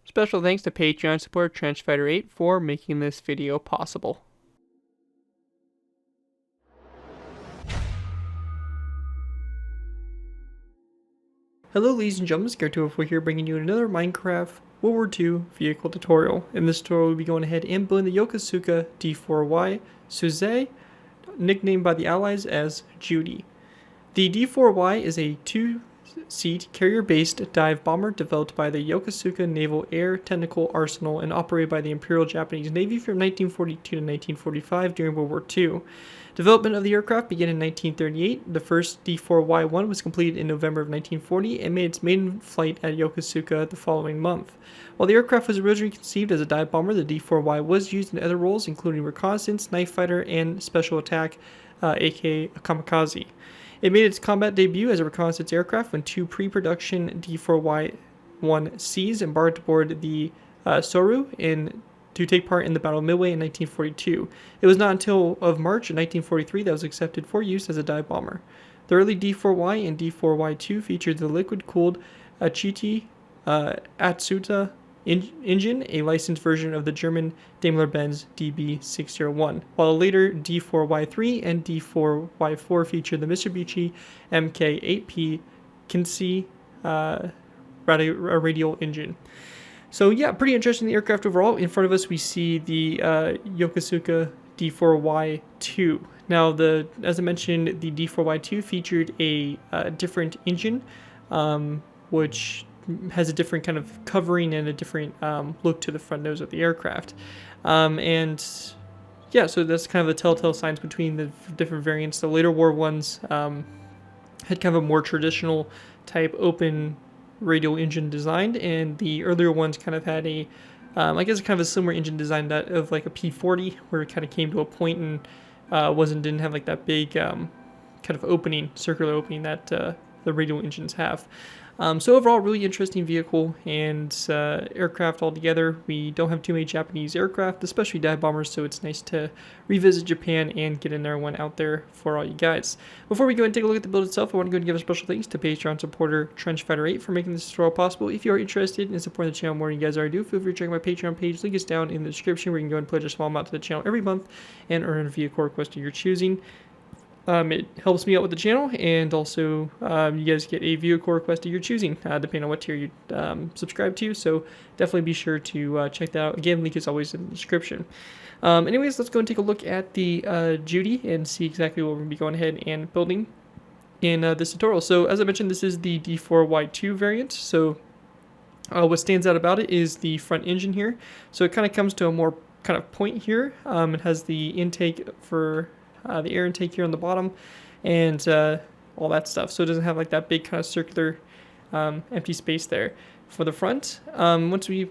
Special thanks to Patreon supporter Trenchfighter8 for making this video possible. Hello ladies and gentlemen, Z4Y2 here bringing you another Minecraft World War II vehicle tutorial. In this tutorial we'll be going ahead and building the Yokosuka D4Y2, nicknamed by the Allies as Judy. The D4Y is a two-seat carrier-based dive bomber developed by the Yokosuka Naval Air Technical Arsenal and operated by the Imperial Japanese Navy from 1942 to 1945 during World War II. Development of the aircraft began in 1938. The first D4Y1 was completed in November of 1940 and made its maiden flight at Yokosuka the following month. While the aircraft was originally conceived as a dive bomber, the D4Y was used in other roles including reconnaissance, knife fighter, and special attack, aka a kamikaze. It made its combat debut as a reconnaissance aircraft when two pre-production D4Y1Cs embarked aboard the Soru to take part in the Battle of Midway in 1942. It was not until March of 1943 that it was accepted for use as a dive bomber. The early D4Y and D4Y2 featured the liquid-cooled Achiti Atsuta engine, a licensed version of the German Daimler-Benz DB601, while the later D4Y3 and D4Y4 featured the Mitsubishi Mk8P Kinsi radial engine. So yeah, pretty interesting, the aircraft overall. In front of us we see the Yokosuka D4Y2. Now, as I mentioned, the D4Y2 featured a different engine, which has a different kind of covering and a different look to the front nose of the aircraft. And yeah, so that's kind of the telltale signs between the different variants. The later war ones had kind of a more traditional type open radial engine designed, and the earlier ones kind of had I guess kind of a similar engine design that of like a P40, where it kind of came to a point and didn't have like that big kind of opening, circular opening that the radial engines have. So overall, really interesting vehicle and aircraft altogether. We don't have too many Japanese aircraft, especially dive bombers, so it's nice to revisit Japan and get another one out there for all you guys. Before we go and take a look at the build itself, I want to go and give a special thanks to Patreon supporter Trenchfighter8 for making this tutorial possible. If you are interested in supporting the channel more than you guys already do, feel free to check my Patreon page. Link is down in the description, where you can go and pledge a small amount to the channel every month and earn a vehicle request of your choosing. It helps me out with the channel, and also you guys get a vehicle request of your choosing, depending on what tier you subscribe to, so definitely be sure to check that out. Again, link is always in the description. Anyways, let's go and take a look at the Judy and see exactly what we're going to be going ahead and building in this tutorial. So as I mentioned, this is the D4Y2 variant, so what stands out about it is the front engine here. So it kind of comes to a more kind of point here. It has the intake for the air intake here on the bottom, and all that stuff. So it doesn't have like that big kind of circular empty space there for the front. Once we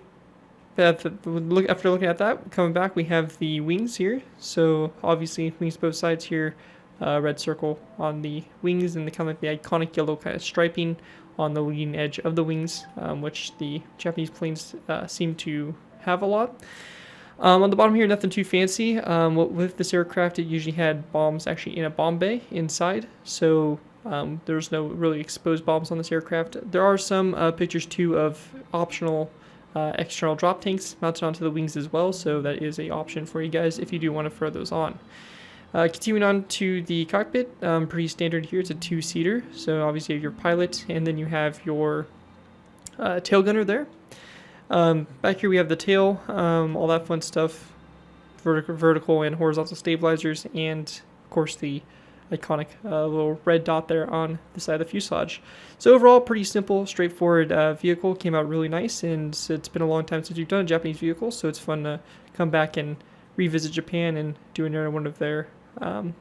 after looking at that, coming back, we have the wings here. So obviously wings both sides here, red circle on the wings, and the kind of like the iconic yellow kind of striping on the leading edge of the wings, which the Japanese planes seem to have a lot. On the bottom here, nothing too fancy. With this aircraft, it usually had bombs actually in a bomb bay inside, so there's no really exposed bombs on this aircraft. There are some pictures too of optional external drop tanks mounted onto the wings as well, so that is an option for you guys if you do want to throw those on. Continuing on to the cockpit, pretty standard here. It's a two-seater, so obviously you have your pilot, and then you have your tail gunner there. Back here we have the tail, all that fun stuff, vertical and horizontal stabilizers, and of course the iconic little red dot there on the side of the fuselage. So overall, pretty simple, straightforward vehicle. Came out really nice, and it's been a long time since we've done a Japanese vehicle, so it's fun to come back and revisit Japan and do another one of their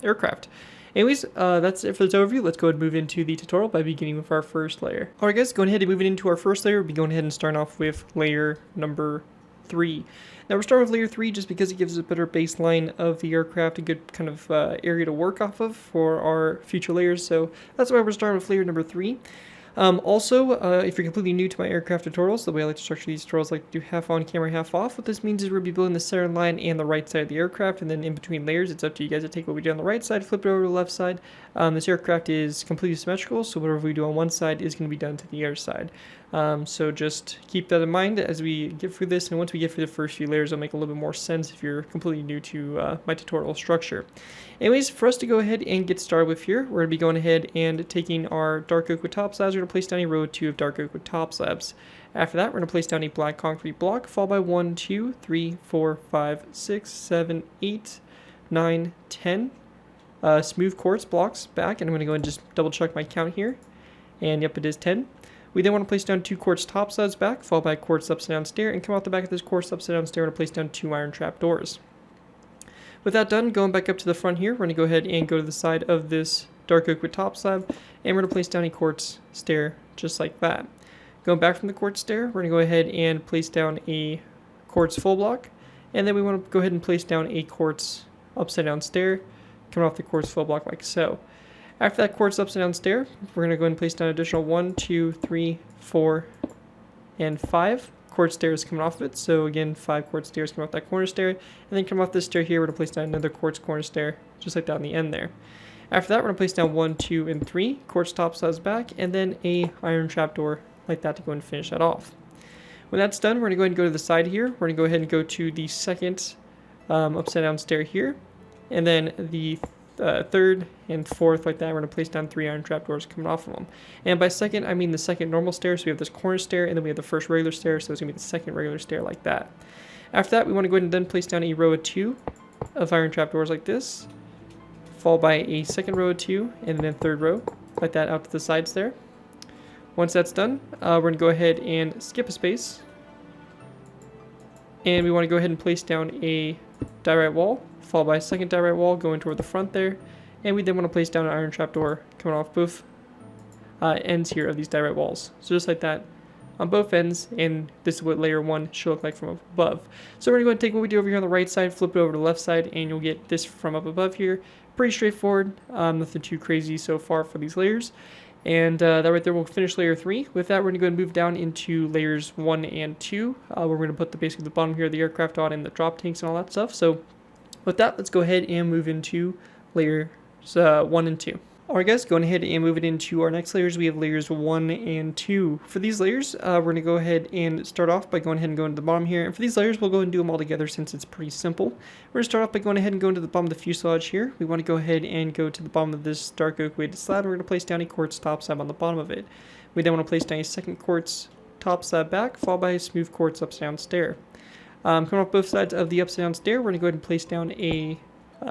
aircraft. Anyways, that's it for this overview. Let's go ahead and move into the tutorial by beginning with our first layer. Alright guys, going ahead and moving into our first layer, we'll be going ahead and starting off with layer number 3. Now we're starting with layer 3 just because it gives us a better baseline of the aircraft, a good kind of area to work off of for our future layers, so that's why we're starting with layer number 3. Also, if you're completely new to my aircraft tutorials, the way I like to structure these tutorials, I like to do half on camera, half off. What this means is we'll be building the center line and the right side of the aircraft, and then in between layers, it's up to you guys to take what we do on the right side, flip it over to the left side. This aircraft is completely symmetrical, so whatever we do on one side is going to be done to the other side. So just keep that in mind as we get through this, and once we get through the first few layers, it'll make a little bit more sense if you're completely new to my tutorial structure. Anyways, for us to go ahead and get started with here, we're going to be going ahead and taking our dark oak with top slabs. We're going to place down a row 2 of dark oak with top slabs. After that, we're going to place down a black concrete block, followed by 1, 2, 3, 4, 5, 6, 7, 8, 9, 10 smooth quartz blocks back, and I'm going to go and just double check my count here, and yep, it is 10. We then want to place down 2 quartz top slabs back, followed by a quartz upside down stair, and come out the back of this quartz upside down stair and place down 2 iron trap doors. With that done, going back up to the front here, we're going to go ahead and go to the side of this dark oak with top slab, and we're going to place down a quartz stair just like that. Going back from the quartz stair, we're going to go ahead and place down a quartz full block, and then we want to go ahead and place down a quartz upside down stair, coming off the quartz full block like so. After that quartz upside down stair, we're going to go ahead and place down additional 1, 2, 3, 4, and 5 quartz stairs coming off of it. So again, 5 quartz stairs coming off that corner stair, and then come off this stair here, we're going to place down another quartz corner stair, just like that on the end there. After that, we're going to place down 1, 2, and 3 quartz top slabs back, and then a iron trapdoor like that to go and finish that off. When that's done, we're going to go ahead and go to the side here. We're going to go ahead and go to the second upside down stair here, and then the third and fourth like that. We're going to place down 3 iron trapdoors coming off of them. And by second, I mean the second normal stair. So we have this corner stair, and then we have the first regular stair. So it's going to be the second regular stair like that. After that, we want to go ahead and then place down a row of 2 of iron trapdoors like this, followed by a second row of 2, and then a third row like that out to the sides there. Once that's done, we're going to go ahead and skip a space, and we want to go ahead and place down a diorite wall, followed by a second diorite wall going toward the front there, and we then want to place down an iron trapdoor coming off both ends here of these diorite walls. So just like that on both ends, and this is what layer 1 should look like from up above. So we're going to go and take what we do over here on the right side, flip it over to the left side, and you'll get this from up above here. Pretty straightforward, nothing too crazy so far for these layers. And that right there will finish layer 3. With that, we're going to go and move down into layers 1 and 2, where we're going to put basically the bottom here of the aircraft on and the drop tanks and all that stuff. So with that, let's go ahead and move into layers 1 and 2. Alright guys, going ahead and moving into our next layers, we have layers 1 and 2. For these layers, we're going to go ahead and start off by going ahead and going to the bottom here. And for these layers, we'll go and do them all together since it's pretty simple. We're going to start off by going ahead and going to the bottom of the fuselage here. We want to go ahead and go to the bottom of this dark oak weighted slab. We're going to place down a quartz top slab on the bottom of it. We then want to place down a second quartz top slab back, followed by a smooth quartz upside down stair. Coming off both sides of the upside down stair, we're going to go ahead and place down a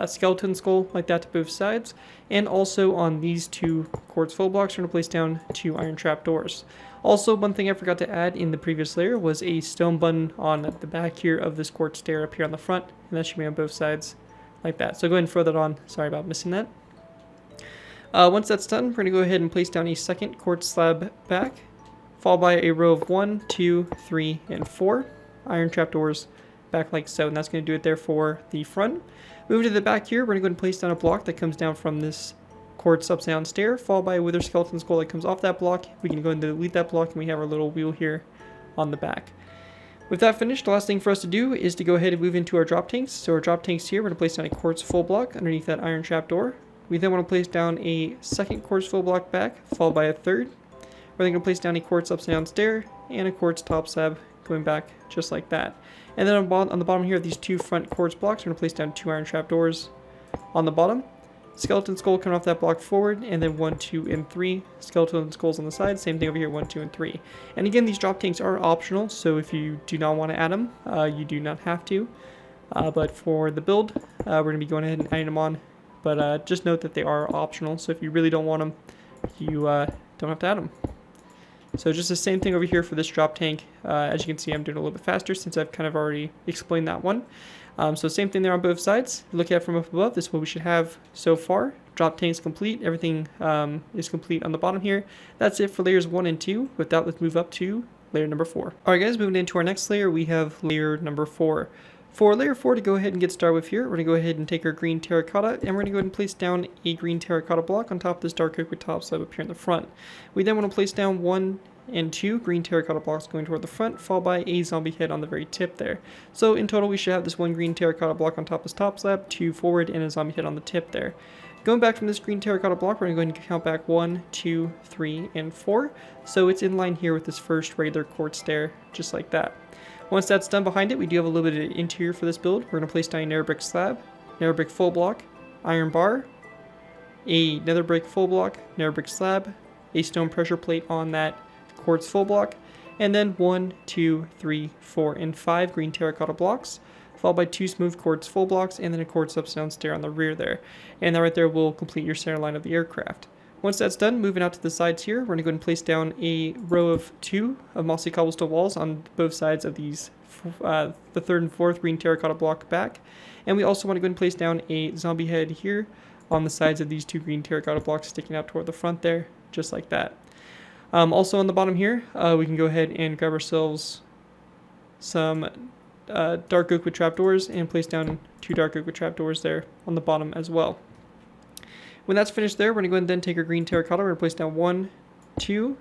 skeleton skull like that to both sides, and also on these 2 quartz full blocks we're going to place down 2 iron trap doors. Also, one thing I forgot to add in the previous layer was a stone button on the back here of this quartz stair up here on the front, and that should be on both sides like that. So go ahead and throw that on. Sorry about missing that. Once that's done, we're going to go ahead and place down a second quartz slab back, followed by a row of 1, 2, 3, and 4 iron trap doors back like so, and that's going to do it there for the front. Moving to the back here, we're going to go and place down a block that comes down from this quartz upside down stair, followed by a wither skeleton skull that comes off that block. We can go and delete that block, and we have our little wheel here on the back. With that finished, the last thing for us to do is to go ahead and move into our drop tanks. So our drop tanks here, we're going to place down a quartz full block underneath that iron trap door. We then want to place down a second quartz full block back, followed by a third. We're then going to place down a quartz upside down stair and a quartz top slab going back just like that. And then on the bottom here of these 2 front quartz blocks, we're going to place down 2 iron trap doors on the bottom. Skeleton skull coming off that block forward, and then 1, 2, and 3 skeleton skulls on the side. Same thing over here, 1, 2, and 3. And again, these drop tanks are optional, so if you do not want to add them, you do not have to. But for the build, we're going to be going ahead and adding them on. But just note that they are optional, so if you really don't want them, you don't have to add them. So just the same thing over here for this drop tank. As you can see, I'm doing a little bit faster since I've kind of already explained that one. So same thing there on both sides. Look at it from up above. This is what we should have so far. Drop tank's complete. Everything is complete on the bottom here. That's it for layers 1 and 2. With that, let's move up to layer number 4. Alright guys, moving into our next layer, we have layer number 4. For layer 4 to go ahead and get started with here, we're going to go ahead and take our green terracotta, and we're going to go ahead and place down a green terracotta block on top of this dark oak with top slab up here in the front. We then want to place down 1 and 2 green terracotta blocks going toward the front, followed by a zombie head on the very tip there. So in total, we should have this 1 green terracotta block on top of this top slab, 2 forward, and a zombie head on the tip there. Going back from this green terracotta block, we're going to go ahead and count back 1, 2, 3, and 4. So it's in line here with this first regular quartz stair, just like that. Once that's done behind it, we do have a little bit of interior for this build. We're going to place down a nether brick slab, nether brick full block, iron bar, a nether brick full block, nether brick slab, a stone pressure plate on that quartz full block, and then 1, 2, 3, 4, and 5 green terracotta blocks, followed by 2 smooth quartz full blocks, and then a quartz upside stair on the rear there. And that right there will complete your center line of the aircraft. Once that's done, moving out to the sides here, we're going to go ahead and place down a row of 2 of mossy cobblestone walls on both sides of these, the 3rd and 4th green terracotta block back. And we also want to go ahead and place down a zombie head here on the sides of these 2 green terracotta blocks sticking out toward the front there, just like that. Also on the bottom here, we can go ahead and grab ourselves some dark oak with trapdoors and place down 2 dark oak with trapdoors there on the bottom as well. When that's finished there, we're going to go ahead and then take our green terracotta. We're going to place down 1, 2,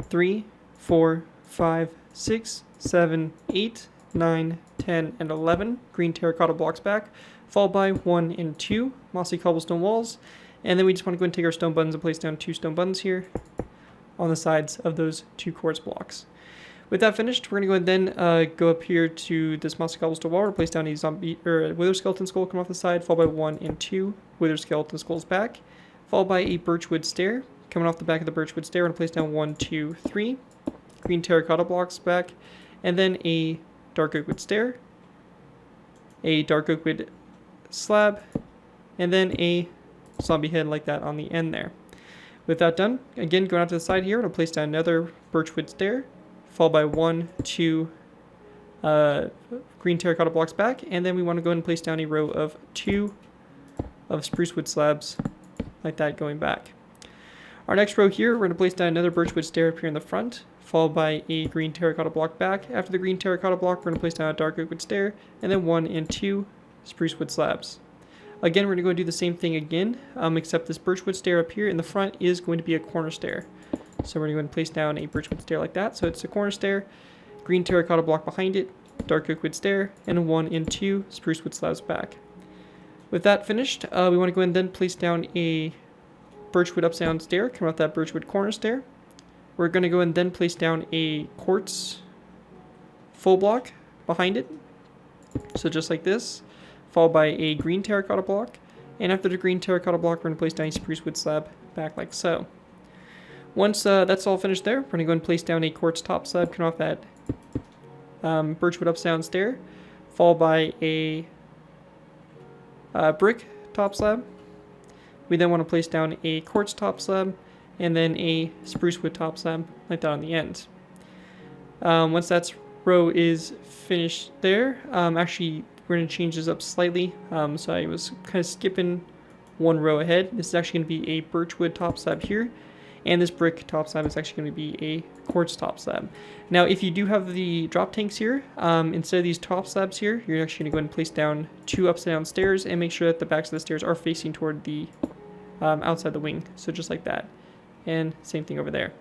3, 4, 5, 6, 7, 8, 9, 10, and 11 green terracotta blocks back, followed by 1 and 2 mossy cobblestone walls. And then we just want to go ahead and take our stone buttons and place down 2 stone buttons here on the sides of those 2 quartz blocks. With that finished, we're going to go ahead and then go up here to this mossy cobblestone wall. We'll place down a zombie or a wither skeleton skull coming off the side, followed by 1 and 2 wither skeleton skulls back, followed by a birchwood stair coming off the back of the birchwood stair. We're going to place down 1, 2, 3 green terracotta blocks back, and then a dark oak wood stair, a dark oak wood slab, and then a zombie head like that on the end there. With that done, again going out to the side here, we're going to place down another birchwood stair, followed by 1, 2 green terracotta blocks back, and then we want to go ahead and place down a row of 2 of spruce wood slabs like that going back. Our next row here, we're going to place down another birchwood stair up here in the front, followed by a green terracotta block back. After the green terracotta block, we're going to place down a dark oak wood stair, and then 1 and 2 spruce wood slabs. Again, we're going to go and do the same thing again, except this birchwood stair up here in the front is going to be a corner stair. So we're going to go and place down a birchwood stair like that. So it's a corner stair, green terracotta block behind it, dark oak wood stair, and 1 and 2 spruce wood slabs back. With that finished, we want to go ahead and then place down a birchwood upside down stair, come off that birchwood corner stair. We're going to go and then place down a quartz full block behind it. So just like this, followed by a green terracotta block. And after the green terracotta block, we're going to place down a spruce wood slab back like so. Once that's all finished there, we're going to go and place down a quartz top slab coming off that birchwood upside down stair, followed by a brick top slab. We then want to place down a quartz top slab and then a spruce wood top slab like that on the end. Once that row is finished there, actually we're going to change this up slightly. So I was kind of skipping 1 row ahead. This is actually going to be a birchwood top slab here. And this brick top slab is actually going to be a quartz top slab. Now, if you do have the drop tanks here, instead of these top slabs here, you're actually going to go ahead and place down 2 upside down stairs and make sure that the backs of the stairs are facing toward the outside the wing. So just like that. And same thing over there.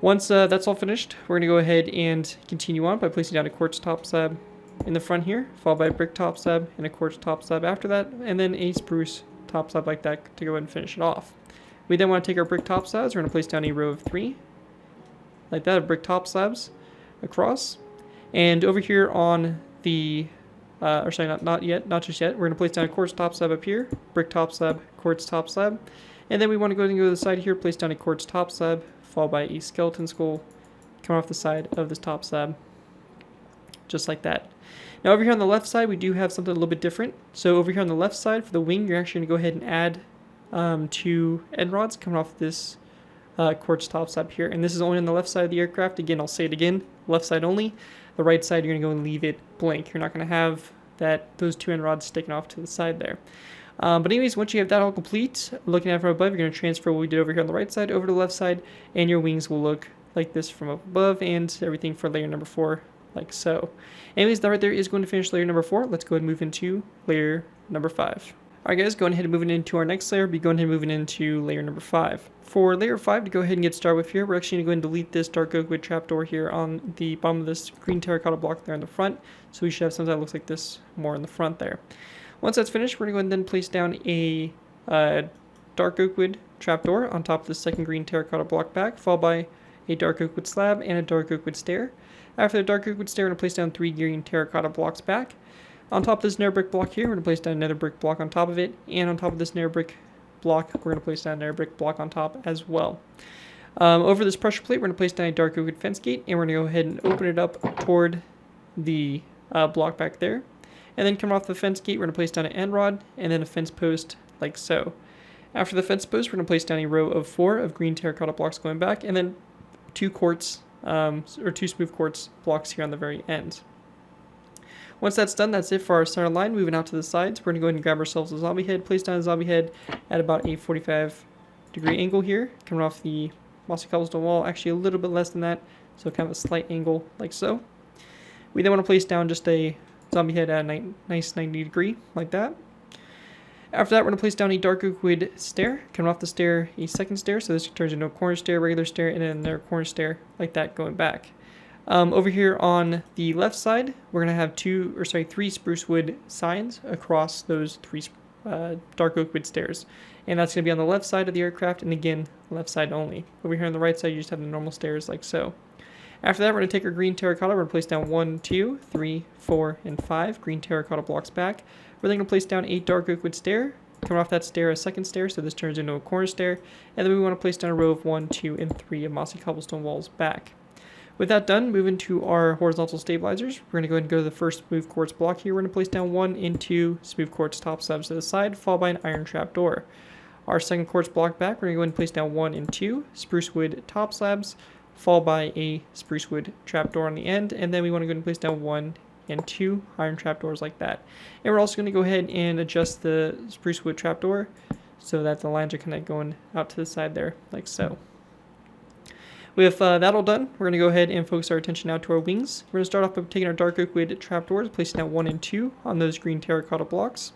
Once that's all finished, we're going to go ahead and continue on by placing down a quartz top slab in the front here, followed by a brick top slab and a quartz top slab after that, and then a spruce top slab like that to go ahead and finish it off. We then want to take our brick top slabs. We're going to place down a row of 3, like that, of brick top slabs across. And over here on the, not just yet. We're going to place down a quartz top slab up here, brick top slab, quartz top slab. And then we want to go ahead and go to the side here, place down a quartz top slab, followed by a skeleton skull coming off the side of this top slab, just like that. Now over here on the left side, we do have something a little bit different. So over here on the left side for the wing, you're actually going to go ahead and add 2 end rods coming off this quartz top slab here, and this is only on the left side of the aircraft. Again, I'll say it again, left side only. The right side, you're going to go and leave it blank. You're not going to have those 2 end rods sticking off to the side there. But anyways, once you have that all complete, looking at it from above, you're going to transfer what we did over here on the right side over to the left side, and your wings will look like this from above, and everything for layer number 4 like so. Anyways, that right there is going to finish layer number 4. Let's go ahead and move into layer number 5. Alright guys, going ahead and moving into our next layer, be going ahead and moving into layer number 5. For layer 5, to go ahead and get started with here, we're actually going to go and delete this dark oak wood trapdoor here on the bottom of this green terracotta block there in the front. So we should have something that looks like this more in the front there. Once that's finished, we're going to go ahead and then place down a dark oak wood trapdoor on top of the second green terracotta block back, followed by a dark oak wood slab and a dark oak wood stair. After the dark oak wood stair, we're going to place down 3 green terracotta blocks back. On top of this nether brick block here, we're going to place down another brick block on top of it, and on top of this nether brick block, we're going to place down another brick block on top as well. Over this pressure plate, we're going to place down a dark oak wood fence gate, and we're going to go ahead and open it up toward the block back there. And then coming off the fence gate, we're going to place down an end rod and then a fence post like so. After the fence post, we're going to place down a row of 4 of green terracotta blocks going back, and then 2 quartz, or 2 smooth quartz blocks here on the very end. Once that's done, that's it for our center line. Moving out to the sides, we're going to go ahead and grab ourselves a zombie head, place down a zombie head at about a 45-degree angle here, coming off the mossy cobblestone wall, actually a little bit less than that, so kind of a slight angle like so. We then want to place down just a zombie head at a nice 90 degree, like that. After that, we're going to place down a dark oak wood stair, coming off the stair, a second stair, so this turns into a corner stair, regular stair, and then another corner stair, like that, going back. Over here on the left side, we're going to have 3 spruce wood signs across those 3 dark oak wood stairs. And that's going to be on the left side of the aircraft, and again, left side only. Over here on the right side, you just have the normal stairs like so. After that, we're going to take our green terracotta, we're going to place down 1, 2, 3, 4, and 5 green terracotta blocks back. We're then going to place down a dark oak wood stair, coming off that stair, a second stair, so this turns into a corner stair. And then we want to place down a row of 1, 2, and 3 of mossy cobblestone walls back. With that done, moving to our horizontal stabilizers, we're going to go ahead and go to the first smooth quartz block here. We're going to place down 1 and 2 smooth quartz top slabs to the side, followed by an iron trap door. Our second quartz block back, we're going to go ahead and place down 1 and 2 spruce wood top slabs, followed by a spruce wood trap door on the end, and then we want to go ahead and place down 1 and 2 iron trap doors like that. And we're also going to go ahead and adjust the spruce wood trap door so that the lines are kind of going out to the side there, like so. With that all done, we're going to go ahead and focus our attention now to our wings. We're going to start off by taking our dark oak wood trapdoors, placing down 1 and 2 on those green terracotta blocks.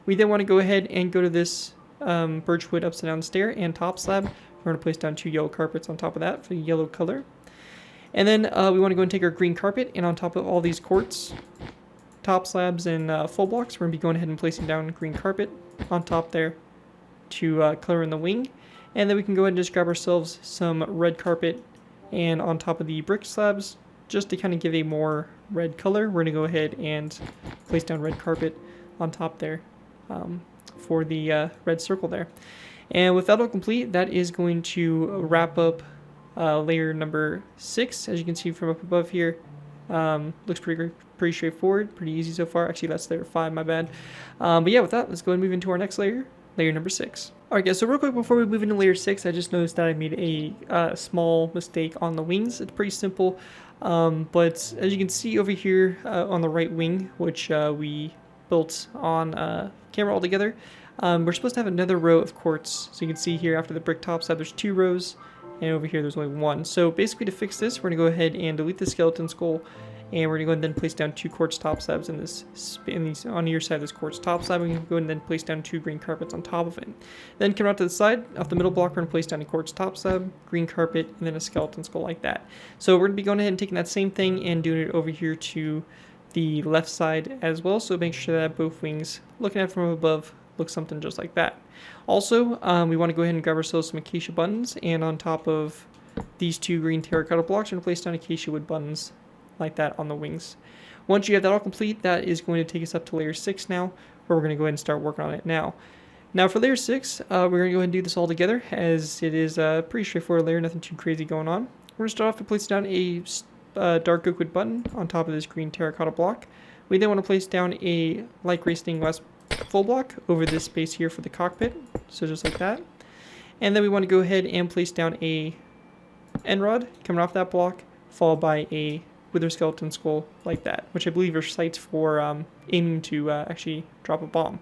We then want to go ahead and go to this birchwood upside down stair and top slab. We're going to place down 2 yellow carpets on top of that for the yellow color. And then we want to go and take our green carpet, and on top of all these quartz top slabs and full blocks, we're going to be going ahead and placing down green carpet on top there to color in the wing. And then we can go ahead and just grab ourselves some red carpet, and on top of the brick slabs, just to kind of give a more red color, we're going to go ahead and place down red carpet on top there for the red circle there. And with that all complete, that is going to wrap up layer number 6. As you can see from up above here, looks pretty straightforward, pretty easy so far. Actually, that's layer 5, my bad. But yeah, with that, let's go ahead and move into our next layer, layer number 6. Alright guys, so real quick before we move into layer 6, I just noticed that I made a small mistake on the wings. It's pretty simple, but as you can see over here on the right wing, which we built on camera altogether, we're supposed to have another row of quartz. So you can see here after the brick top side, there's 2 rows, and over here there's only 1. So basically to fix this, we're going to go ahead and delete the skeleton skull, and we're going to go ahead and then place down 2 quartz top slabs in these on either side of this quartz top slab. We're going to go ahead and then place down 2 green carpets on top of it. Then come out to the side, off the middle block, we're going to place down a quartz top slab, green carpet, and then a skeleton skull like that. So we're going to be going ahead and taking that same thing and doing it over here to the left side as well. So make sure that both wings, looking at it from above, look something just like that. Also, we want to go ahead and grab ourselves some acacia buttons, and on top of these 2 green terracotta blocks, we're going to place down acacia wood buttons like that on the wings. Once you have that all complete, that is going to take us up to layer 6 now, where we're going to go ahead and start working on it now. Now for layer 6, we're going to go ahead and do this all together, as it is a pretty straightforward layer, nothing too crazy going on. We're going to start off by placing down a dark oak wood button on top of this green terracotta block. We then want to place down a light gray stained glass full block over this space here for the cockpit, so just like that. And then we want to go ahead and place down a end rod coming off that block, followed by a wither skeleton skull like that, which I believe are sights for aiming to actually drop a bomb.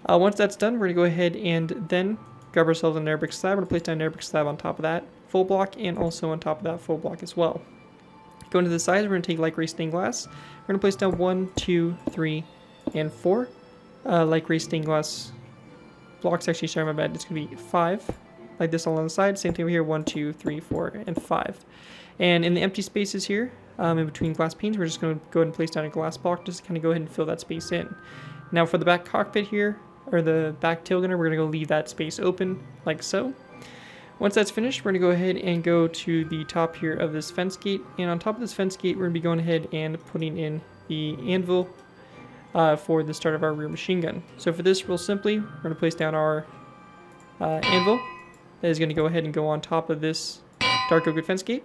Once that's done, we're going to go ahead and then grab ourselves an air brick slab. We're going to place down an air brick slab on top of that full block, and also on top of that full block as well. Going to the sides, we're going to take light gray stained glass. We're going to place down 1, 2, 3, and 4 light gray stained glass blocks. Actually, sorry, my bad. It's going to be 5 like this along the side. Same thing over here, 1, 2, 3, 4, and 5. And in the empty spaces here, in between glass panes, we're just going to go ahead and place down a glass block just to kind of go ahead and fill that space in. Now for the back cockpit here, or the back tail gunner, we're going to go leave that space open like so. Once that's finished, we're going to go ahead and go to the top here of this fence gate, and on top of this fence gate, we're going to be going ahead and putting in the anvil for the start of our rear machine gun. So for this, real simply, we're going to place down our anvil. That is going to go ahead and go on top of this dark oak fence gate,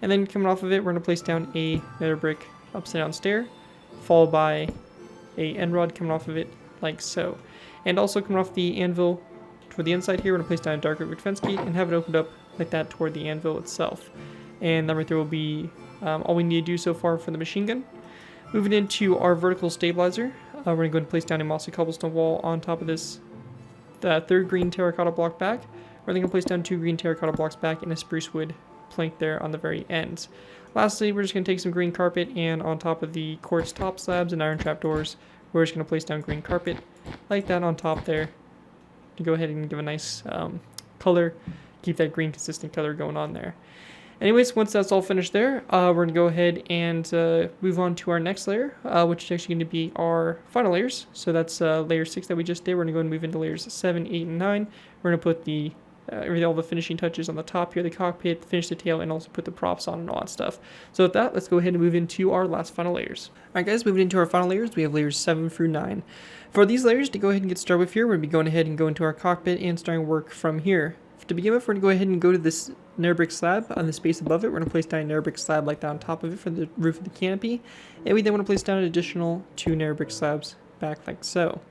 and then coming off of it, we're going to place down a nether brick upside down stair, followed by a end rod coming off of it like so. And also coming off the anvil toward the inside here, we're going to place down a dark oak fence gate and have it opened up like that toward the anvil itself. And that right there will be all we need to do so far for the machine gun. Moving into our vertical stabilizer, we're going to go and place down a mossy cobblestone wall on top of this third green terracotta block back. We're then going to place down 2 green terracotta blocks back and a spruce wood plank there on the very ends. Lastly, we're just going to take some green carpet, and on top of the quartz top slabs and iron trapdoors, we're just going to place down green carpet like that on top there to go ahead and give a nice color, keep that green consistent color going on there. Anyways, once that's all finished there, we're going to go ahead and move on to our next layer, which is actually going to be our final layers. So that's layer 6 that we just did. We're going to go and move into layers 7, 8, and 9. We're going to put all the finishing touches on the top here, the cockpit, finish the tail, and also put the props on and all that stuff. So with that, let's go ahead and move into our last final layers. Alright guys, moving into our final layers, we have layers 7 through 9. For these layers, to go ahead and get started with here, we're going to be going ahead and go into our cockpit and starting work from here. To begin with, we're going to go ahead and go to this nether brick slab on the space above it. We're going to place down a nether brick slab like that on top of it for the roof of the canopy. And we then want to place down an additional 2 nether brick slabs back like so.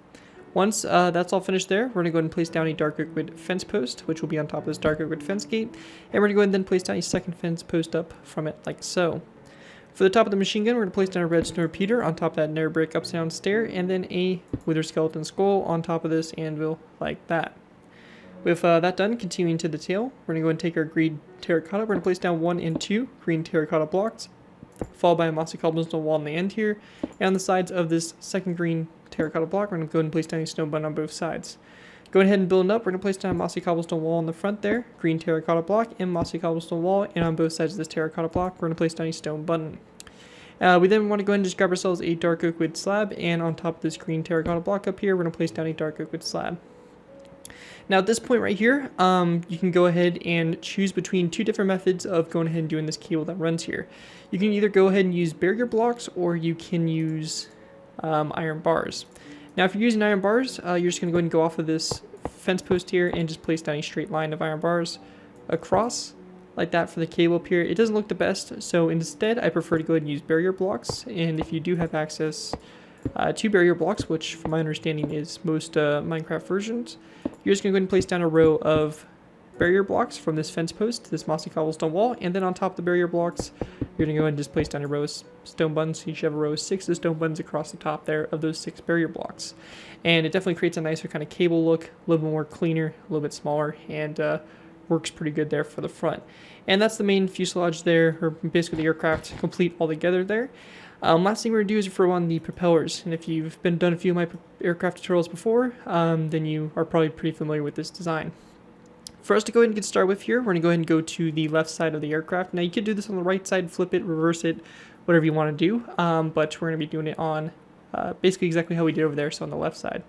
Once that's all finished there, we're going to go ahead and place down a dark oak wood fence post, which will be on top of this dark oak wood fence gate. And we're going to go ahead and then place down a second fence post up from it like so. For the top of the machine gun, we're going to place down a redstone repeater on top of that nether brick upside down stair, and then a wither skeleton skull on top of this anvil like that. With that done, continuing to the tail, we're going to go ahead and take our green terracotta. We're going to place down 1 and 2 green terracotta blocks, followed by a mossy cobblestone wall on the end here. And on the sides of this second green terracotta block, we're going to go ahead and place down a stone button on both sides. Go ahead and build it up. We're going to place down a mossy cobblestone wall on the front there, green terracotta block, and mossy cobblestone wall. And on both sides of this terracotta block, we're going to place down a stone button. We then want to go ahead and just grab ourselves a dark oak wood slab, and on top of this green terracotta block up here, we're going to place down a dark oak wood slab. Now at this point right here, you can go ahead and choose between 2 different methods of going ahead and doing this cable that runs here. You can either go ahead and use barrier blocks, or you can use iron bars. Now if you're using iron bars, you're just going to go ahead and go off of this fence post here and just place down a straight line of iron bars across like that for the cable up here. It doesn't look the best, so instead I prefer to go ahead and use barrier blocks. And if you do have access to barrier blocks, which from my understanding is most Minecraft versions, you're just going to go ahead and place down a row of barrier blocks from this fence post to this mossy cobblestone wall, and then on top of the barrier blocks, you're going to go ahead and just place down a row of stone buttons. So you should have a row of 6 of stone buttons across the top there of those 6 barrier blocks. And it definitely creates a nicer kind of cable look, a little bit more cleaner, a little bit smaller, and works pretty good there for the front. And that's the main fuselage there, or basically the aircraft complete all together there. Last thing we're going to do is throw on the propellers, and if you've done a few of my aircraft tutorials before, then you are probably pretty familiar with this design. For us to go ahead and get started with here, we're going to go ahead and go to the left side of the aircraft. Now you could do this on the right side, flip it, reverse it, whatever you want to do, but we're going to be doing it on basically exactly how we did over there, so on the left side.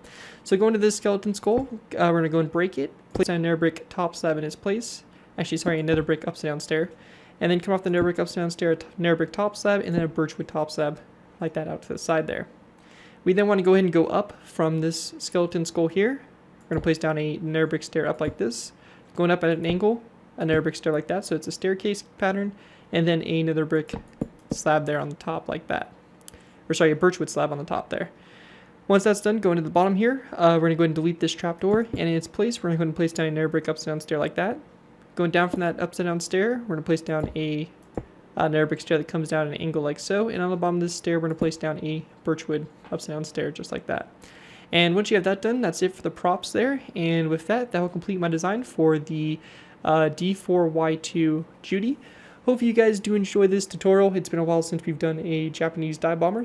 So going to this skeleton skull, we're going to go and break it, place down a nether brick top slab in its place. Actually, sorry, a nether brick upside down stair. And then come off the nether brick upside down stair, nether brick top slab, and then a birchwood top slab like that out to the side there. We then want to go ahead and go up from this skeleton skull here. We're going to place down a nether brick stair up like this, going up at an angle, a nether brick stair like that, so it's a staircase pattern, and then a nether brick slab there on the top like that. Or sorry, a birchwood slab on the top there. Once that's done, go into the bottom here. We're going to go ahead and delete this trapdoor, and in its place, we're going to go ahead and place down a nether brick upside down stair like that. Going down from that upside down stair, we're going to place down a nether brick stair that comes down at an angle like so, and on the bottom of this stair, we're going to place down a birchwood upside down stair just like that. And once you have that done, that's it for the props there, and with that, that will complete my design for the D4Y2 Judy. Hope you guys do enjoy this tutorial. It's been a while since we've done a Japanese dive bomber,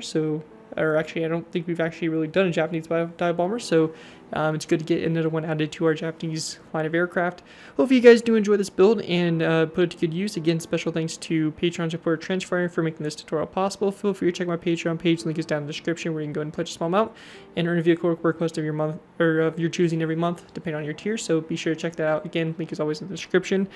or actually I don't think we've actually really done a Japanese dive bomber, so It's good to get another one added to our Japanese line of aircraft. Hopefully you guys do enjoy this build and put it to good use. Again, special thanks to Patreon supporter Trenchfire for making this tutorial possible. Feel free to check my Patreon page. Link is down in the description where you can go and pledge a small amount and earn a vehicle request of your month or of your choosing every month, depending on your tier. So be sure to check that out. Again, link is always in the description.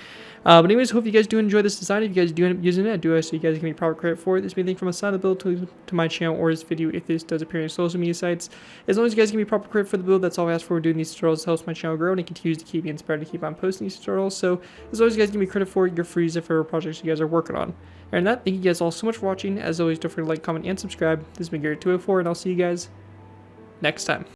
But anyways, hope you guys do enjoy this design. If you guys do end up using it, I do ask so you guys give me proper credit for it. This may be a link from a side of the build to my channel or this video if this does appear in social media sites. As long as you guys give me proper credit for the build, that's all I ask for doing these tutorials. It helps my channel grow and it continues to keep me inspired to keep on posting these tutorials. So as always, you guys give me credit for it. You're free for projects you guys are working on. And that, thank you guys all so much for watching. As always, don't forget to like, comment, and subscribe. This has been Jerick204, and I'll see you guys next time.